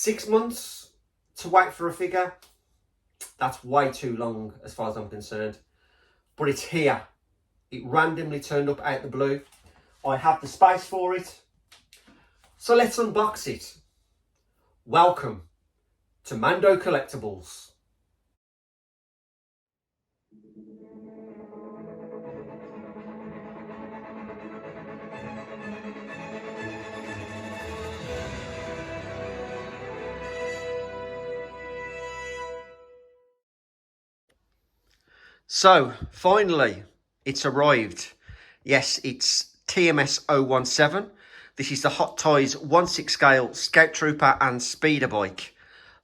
6 months to wait for a figure. That's way too long as far as I'm concerned. But it's here. It randomly turned up out the blue. I have the space for it. So let's unbox it. Welcome to MANDO Collectables. So, finally, it's arrived. Yes, it's TMS 017. This is the Hot Toys 1/6 scale Scout Trooper and Speeder bike.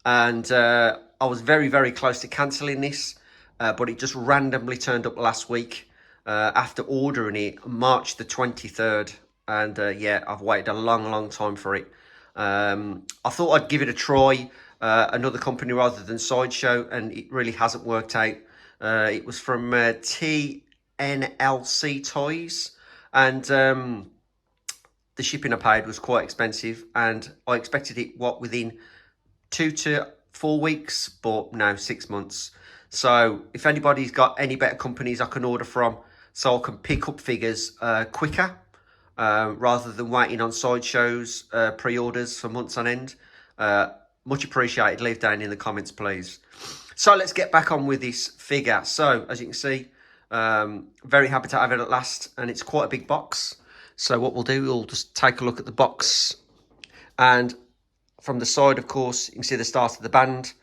And I was very, very close to cancelling this, but it just randomly turned up last week after ordering it March the 23rd. And yeah, I've waited a long, long time for it. I thought I'd give it a try, another company rather than Sideshow, and it really hasn't worked out. It was from TNLC Toys, and the shipping I paid was quite expensive, and I expected it, within 2 to 4 weeks, but no, 6 months. So if anybody's got any better companies I can order from, so I can pick up figures quicker, rather than waiting on Sideshow's pre-orders for months on end, much appreciated. Leave down in the comments, please. So let's get back on with this figure. So as you can see, very happy to have it at last, and it's quite a big box. So what we'll do, we'll just take a look at the box, and from the side, of course, you can see the start of the band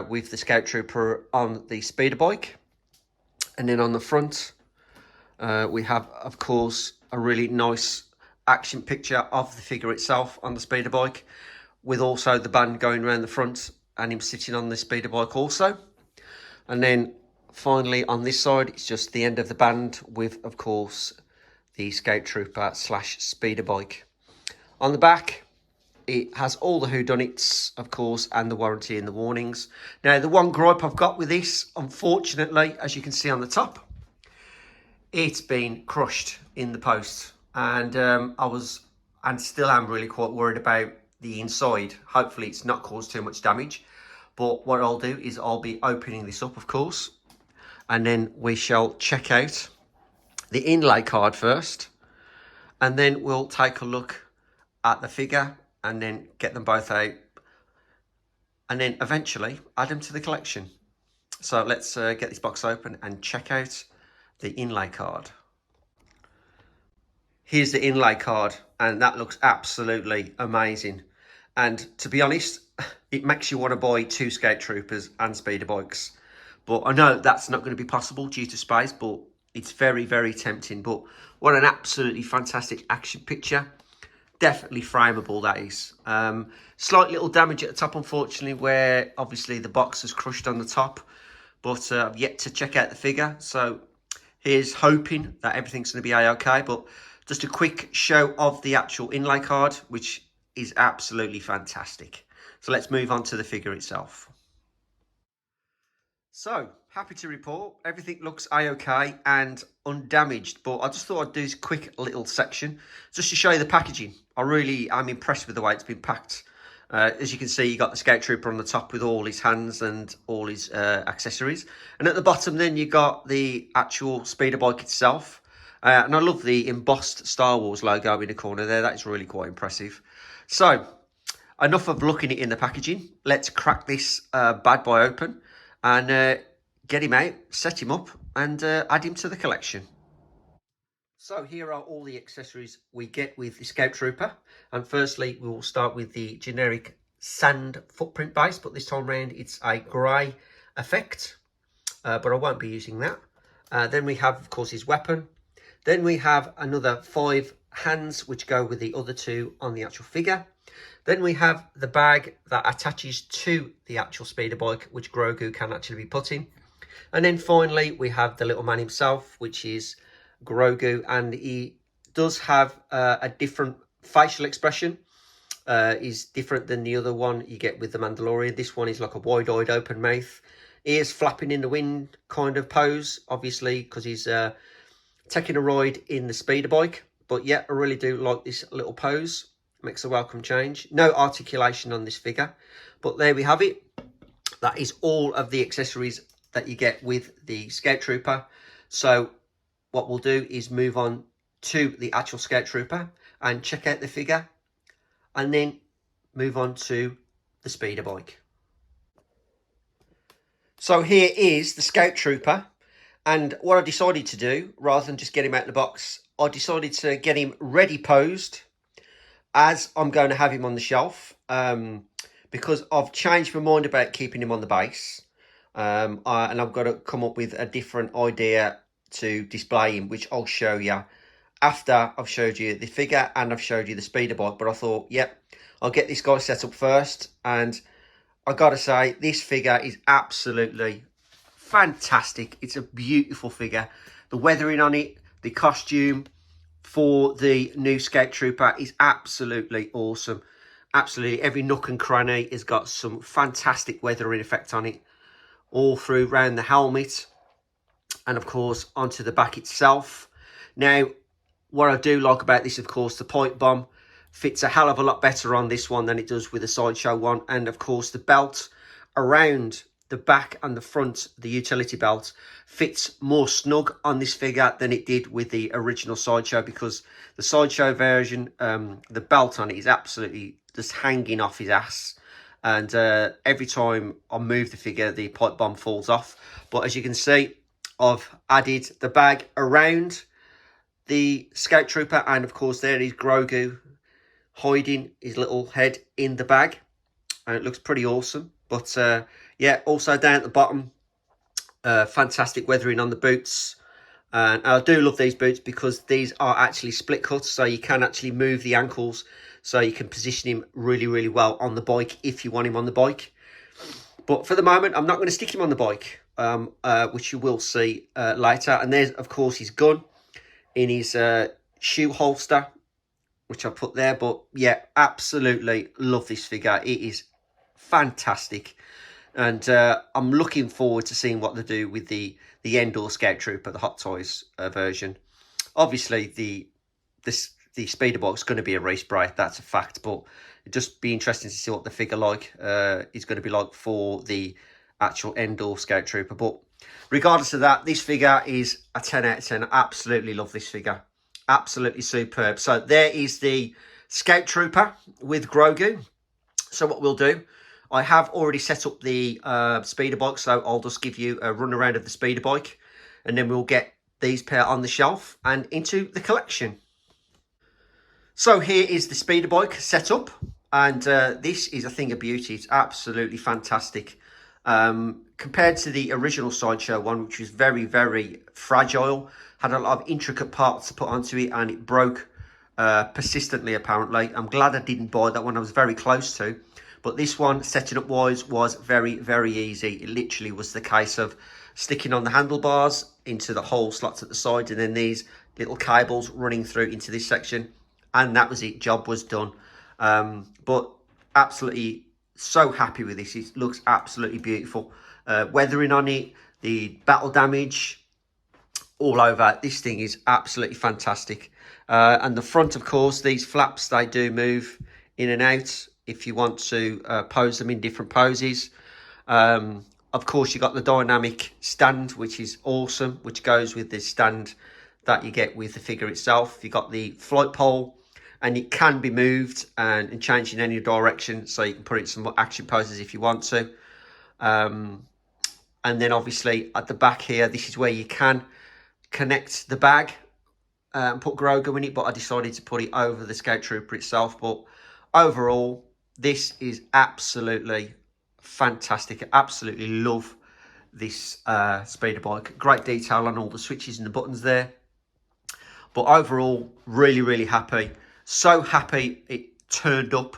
with the Scout Trooper on the speeder bike, and then on the front we have, of course, a really nice action picture of the figure itself on the speeder bike, with also the band going around the front and him sitting on the speeder bike also. And then finally on this side, it's just the end of the band with, of course, the Scout Trooper / speeder bike. On the back, it has all the whodunits, of course, and the warranty and the warnings. Now, the one gripe I've got with this, unfortunately, as you can see on the top, it's been crushed in the post. And I was, and still am, really quite worried about the inside. Hopefully it's not caused too much damage, but what I'll do is I'll be opening this up, of course, and then we shall check out the inlay card first, and then we'll take a look at the figure and then get them both out, and then eventually add them to the collection. So let's get this box open and check out the inlay card. Here's the inlay card, and that looks absolutely amazing. And to be honest, it makes you want to buy 2 Scout Troopers and speeder bikes. But I know that's not going to be possible due to space, but it's very, very tempting. But what an absolutely fantastic action picture. Definitely frameable, that is. Slight little damage at the top, unfortunately, where obviously the box is crushed on the top. But I've yet to check out the figure. So here's hoping that everything's going to be a-okay. But just a quick show of the actual inlay card, which is absolutely fantastic. So let's move on to the figure itself. So, happy to report everything looks a-okay and undamaged, but I just thought I'd do this quick little section just to show you the packaging. I'm impressed with the way it's been packed. As you can see, you got the Scout Trooper on the top with all his hands and all his accessories, and at the bottom then you got the actual speeder bike itself. And I love the embossed Star Wars logo in the corner there. That is really quite impressive. So, enough of looking at it in the packaging. Let's crack this bad boy open and get him out, set him up, and add him to the collection. So here are all the accessories we get with the Scout Trooper. And firstly, we will start with the generic sand footprint base, but this time round it's a grey effect, but I won't be using that. Then we have, of course, his weapon. Then we have another 5 hands which go with the other 2 on the actual figure. Then we have the bag that attaches to the actual speeder bike, which Grogu can actually be put in. And then finally we have the little man himself, which is Grogu, and he does have a different facial expression. Is different than the other one you get with the Mandalorian. This one is like a wide-eyed open mouth, ears flapping in the wind kind of pose, obviously because he's taking a ride in the speeder bike. But yeah, I really do like this little pose. Makes a welcome change. No articulation on this figure, but there we have it. That is all of the accessories that you get with the Scout Trooper. So what we'll do is move on to the actual Scout Trooper and check out the figure, and then move on to the speeder bike. So here is the Scout Trooper, and what I decided to do, rather than just get him out of the box, I decided to get him ready posed, as I'm going to have him on the shelf, because I've changed my mind about keeping him on the base, and I've got to come up with a different idea to display him, which I'll show you after I've showed you the figure and I've showed you the speeder bike. But I thought, yep, I'll get this guy set up first, and I gotta say, this figure is absolutely fantastic. It's a beautiful figure. The weathering on it, the costume for the new Scout Trooper is absolutely awesome. Absolutely, every nook and cranny has got some fantastic weathering effect on it, all through round the helmet, and of course onto the back itself. Now, what I do like about this, of course, the pipe bomb fits a hell of a lot better on this one than it does with the Sideshow one, and of course the belt around the back and the front, the utility belt, fits more snug on this figure than it did with the original Sideshow, because the Sideshow version, the belt on it is absolutely just hanging off his ass, and every time I move the figure, the pipe bomb falls off. But as you can see, I've added the bag around the Scout Trooper, and of course there is Grogu hiding his little head in the bag, and it looks pretty awesome. But yeah, also down at the bottom, fantastic weathering on the boots. And I do love these boots because these are actually split cuts, so you can actually move the ankles, so you can position him really, really well on the bike if you want him on the bike. But for the moment, I'm not going to stick him on the bike, which you will see later. And there's, of course, his gun in his shoe holster, which I put there. But yeah, absolutely love this figure. It is fantastic, and I'm looking forward to seeing what they do with the Endor Scout Trooper, the Hot Toys version. Obviously, the speeder bike's going to be a race brake, that's a fact, but it'd just be interesting to see what the figure is going to be like for the actual Endor Scout Trooper. But regardless of that, this figure is a 10 out of 10. I absolutely love this figure. Absolutely superb. So there is the Scout Trooper with Grogu. So what we'll do, I have already set up the speeder bike, so I'll just give you a run around of the speeder bike, and then we'll get these pair on the shelf and into the collection. So here is the speeder bike set up, and this is a thing of beauty. It's absolutely fantastic. Compared to the original Sideshow one, which was very, very fragile, had a lot of intricate parts to put onto it, and it broke persistently, apparently. I'm glad I didn't buy that one. I was very close to. But this one, setting up wise, was very, very easy. It literally was the case of sticking on the handlebars into the hole slots at the side, and then these little cables running through into this section, and that was it. Job was done. But absolutely so happy with this. It looks absolutely beautiful. Weathering on it, the battle damage all over. This thing is absolutely fantastic. And the front, of course, these flaps, they do move in and out if you want to pose them in different poses. Of course, you got the dynamic stand, which is awesome, which goes with the stand that you get with the figure itself. You got the flight pole, and it can be moved and changed in any direction, so you can put it in some action poses if you want to. And then obviously at the back here, this is where you can connect the bag and put Grogu in it, but I decided to put it over the Scout Trooper itself. But overall, this is absolutely fantastic. I absolutely love this speeder bike. Great detail on all the switches and the buttons there. But overall, really, really happy. So happy it turned up.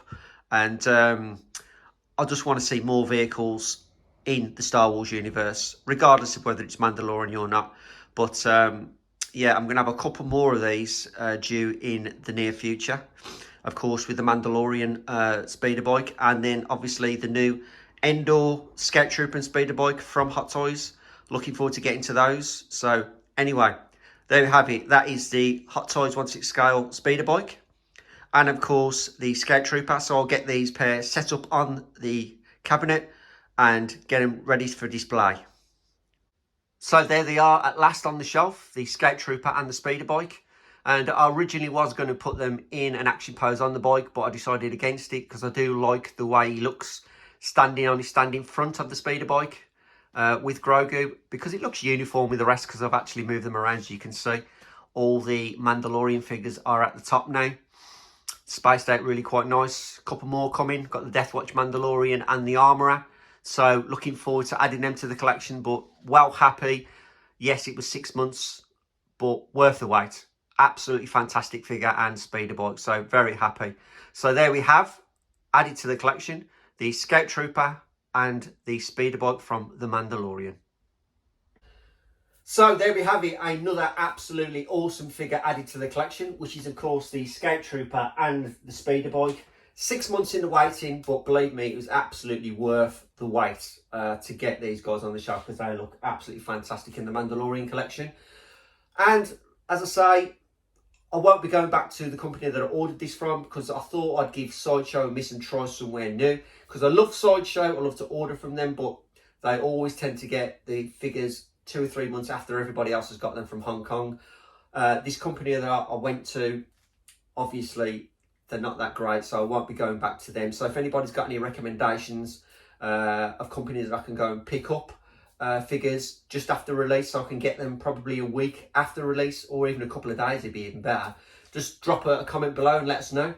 And I just want to see more vehicles in the Star Wars universe, regardless of whether it's Mandalorian or not. But yeah, I'm going to have a couple more of these due in the near future. Of course, with the Mandalorian speeder bike, and then obviously the new Endor Scout Trooper and speeder bike from Hot Toys. Looking forward to getting to those. So anyway, there we have it. That is the Hot Toys 1/6 scale speeder bike. and of course the Scout Trooper. So I'll get these pairs set up on the cabinet and get them ready for display. So there they are at last on the shelf, the Scout Trooper and the speeder bike. And I originally was going to put them in an action pose on the bike, but I decided against it because I do like the way he looks standing front of the speeder bike with Grogu, because it looks uniform with the rest, because I've actually moved them around. As you can see, all the Mandalorian figures are at the top now. Spaced out really quite nice. Couple more coming. Got the Death Watch Mandalorian and the Armourer. So looking forward to adding them to the collection, but well happy. Yes, it was 6 months, but worth the wait. Absolutely fantastic figure and speeder bike, so very happy. So there we have, added to the collection, the Scout Trooper and the speeder bike from the Mandalorian. So there we have it, another absolutely awesome figure added to the collection, which is of course the Scout Trooper and the speeder bike. 6 months in the waiting, but believe me, it was absolutely worth the wait to get these guys on the shelf, because they look absolutely fantastic in the Mandalorian collection. And as I say, I won't be going back to the company that I ordered this from, because I thought I'd give Sideshow a miss and try somewhere new, because I love Sideshow, I love to order from them, but they always tend to get the figures 2 or 3 months after everybody else has got them from Hong Kong. This company that I went to, obviously they're not that great, so I won't be going back to them. So if anybody's got any recommendations of companies that I can go and pick up figures just after release, so I can get them probably a week after release, or even a couple of days, it'd be even better, just drop a comment below and let us know.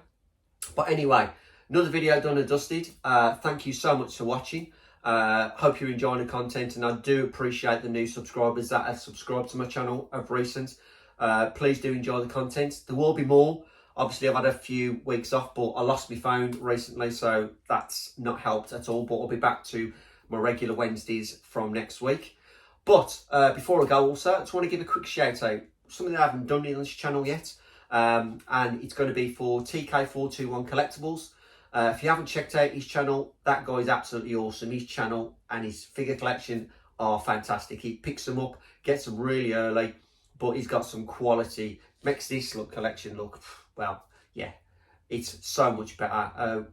But anyway, another video done and dusted. Thank you so much for watching. Hope you're enjoying the content, and I do appreciate the new subscribers that have subscribed to my channel of recent. Please do enjoy the content. There will be more. Obviously, I've had a few weeks off, but I lost my phone recently, so that's not helped at all. But I'll be back to my regular Wednesdays from next week. But before I go, also, I just want to give a quick shout out. Something that I haven't done in this channel yet, and it's going to be for TK421 Collectables. If you haven't checked out his channel, that guy is absolutely awesome. His channel and his figure collection are fantastic. He picks them up, gets them really early, but he's got some quality. Makes this collection look, well, yeah, it's so much better.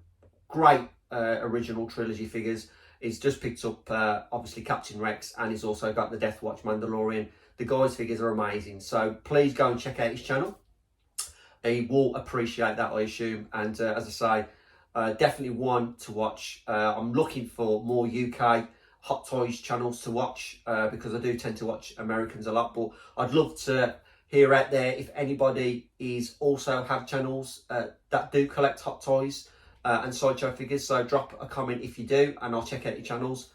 Great original trilogy figures. He's just picked up, obviously, Captain Rex, and he's also got the Death Watch Mandalorian. The guy's figures are amazing, so please go and check out his channel. He will appreciate that, I assume, and as I say, definitely one to watch. I'm looking for more UK Hot Toys channels to watch, because I do tend to watch Americans a lot, but I'd love to hear out there if anybody is also have channels that do collect Hot Toys and Sideshow figures. So drop a comment if you do, and I'll check out your channels.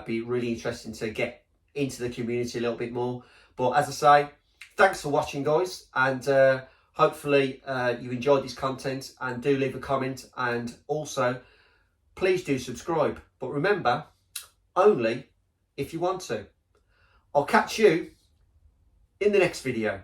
Be really interesting to get into the community a little bit more. But as I say, thanks for watching, guys, and hopefully you enjoyed this content, and do leave a comment, and also please do subscribe. But remember, only if you want to. I'll catch you in the next video.